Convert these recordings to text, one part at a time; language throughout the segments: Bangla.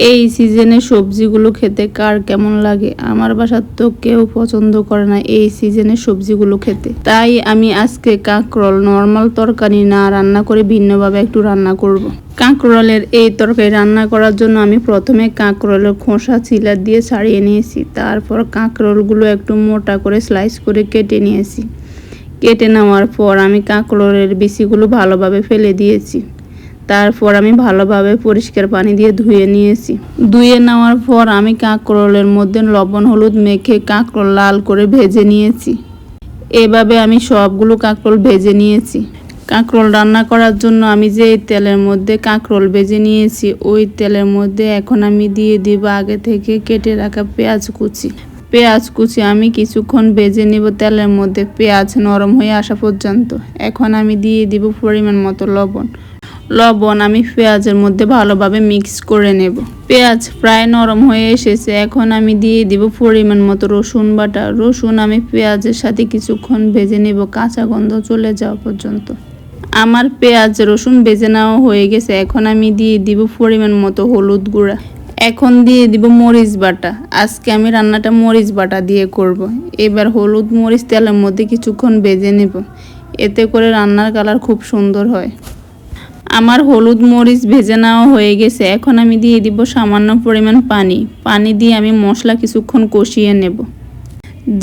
এই সিজনে সবজিগুলো খেতে কার কেমন লাগে? আমার বাসার তো কেউ পছন্দ করে না এই সিজনে সবজিগুলো খেতে। তাই আমি আজকে কাঁকরোল নর্মাল তরকারি না রান্না করে ভিন্নভাবে একটু রান্না করব। কাঁকরোলের এই তরকারি রান্না করার জন্য আমি প্রথমে কাঁকরোলের খোসা ছিলা দিয়ে ছাড়িয়ে নিয়েছি। তারপর কাঁকরোলগুলো একটু মোটা করে স্লাইস করে কেটে নিয়েছি। কেটে নেওয়ার পর আমি কাঁকরোলের বিচিগুলো ভালোভাবে ফেলে দিয়েছি। তারপর আমি ভালোভাবে পরিষ্কার পানি দিয়ে ধুয়ে নিয়েছি। ধুয়ে নেওয়ার পর আমি কাঁকরোলের মধ্যে লবণ হলুদ মেখে কাঁকরোল লাল করে ভেজে নিয়েছি। এভাবে আমি সবগুলো কাঁকরোল ভেজে নিয়েছি। কাঁকরোল রান্না করার জন্য আমি যে তেলের মধ্যে কাঁকরোল ভেজে নিয়েছি ওই তেলের মধ্যে এখন আমি দিয়ে দিব আগে থেকে কেটে রাখা পেঁয়াজ কুচি। পেঁয়াজ কুচি আমি কিছুক্ষণ ভেজে নিব তেলের মধ্যে, পেঁয়াজ নরম হয়ে আসা পর্যন্ত। এখন আমি দিয়ে দিব পরিমাণ মতো লবণ আমি পেঁয়াজের মধ্যে ভালোভাবে মিক্স করে নেব। পেঁয়াজ প্রায় নরম হয়ে এসেছে। এখন আমি দিয়ে দিব পরিমাণ মতো রসুন বাটা। রসুন আমি পেঁয়াজের সাথে কিছুক্ষণ ভেজে নেব কাঁচা গন্ধ চলে যাওয়া পর্যন্ত। আমার পেঁয়াজ রসুন ভেজে নেওয়া হয়ে গেছে। এখন আমি দিয়ে দিব পরিমাণ মতো হলুদ গুঁড়া। এখন দিয়ে দিব মরিচ বাটা। আজকে আমি রান্নাটা মরিচ বাটা দিয়ে করব। এবার হলুদ মরিচ তেলের মধ্যে কিছুক্ষণ ভেজে নেব, এতে করে রান্নার কালার খুব সুন্দর হয়। আমার হলুদ মরিচ ভেজে নেওয়া হয়ে গেছে। এখন আমি দিয়ে দিব সামান্য পরিমাণ পানি দিয়ে আমি মশলা কিছুক্ষণ কষিয়ে নেব।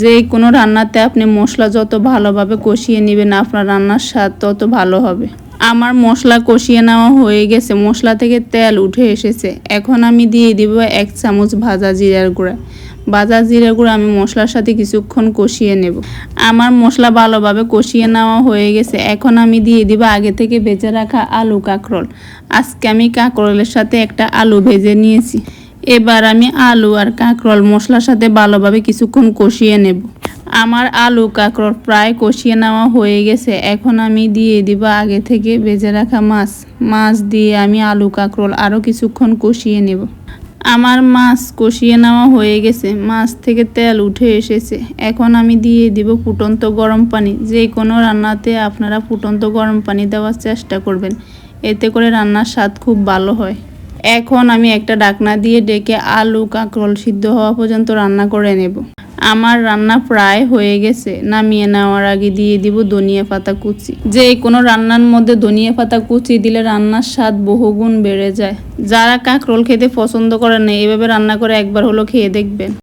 যে কোনো রান্নাতে আপনি মশলা যত ভালোভাবে কষিয়ে নেবেন আপনার রান্নার স্বাদ তত ভালো হবে। আমার মশলা কষিয়ে নেওয়া হয়ে গেছে, মশলা থেকে তেল উঠে এসেছে। এখন আমি দিয়ে দিব 1 চামচ ভাজা জিরার গুঁড়া। ভাজা জিরার গুঁড়া আমি মশলার সাথে কিছুক্ষণ কষিয়ে নেব। আমার মশলা ভালোভাবে কষিয়ে নেওয়া হয়ে গেছে। এখন আমি দিয়ে দিব আগে থেকে ভেজে রাখা আলু কাঁকরোল। আজকে আমি কাঁকরোলের সাথে একটা আলু ভেজে নিয়েছি। এবার আমি আলু আর কাঁকরোল মশলার সাথে ভালোভাবে কিছুক্ষণ কষিয়ে নেব। আমার আলু কাঁকরোল প্রায় কষিয়ে নেওয়া হয়ে গেছে। এখন আমি দিয়ে দিব আগে থেকে ভেজে রাখা মাছ দিয়ে আমি আলু কাঁকরোল আরও কিছুক্ষণ কষিয়ে নেব। আমার মাছ কষিয়ে নেওয়া হয়ে গেছে, মাছ থেকে তেল উঠে এসেছে। এখন আমি দিয়ে দিব ফুটন্ত গরম পানি। যে কোনো রান্নাতে আপনারা ফুটন্ত গরম পানি দেওয়ার চেষ্টা করবেন, এতে করে রান্নার স্বাদ খুব ভালো হয়। এখন আমি একটা ঢাকনা দিয়ে ডেকে আলু কাঁকরোল সিদ্ধ হওয়া পর্যন্ত রান্না করে নেব। আমার রান্না প্রায় হয়ে গেছে। নামিয়ে নেওয়ার আগে দিয়ে দিব ধনিয়া পাতা কুচি। যে কোনো রান্নার মধ্যে ধনিয়া পাতা কুচি দিলে রান্নার স্বাদ বহুগুণ বেড়ে যায়। যারা কাঁকরোল খেতে পছন্দ করেন না এভাবে রান্না করে একবার হলো খেয়ে দেখবেন।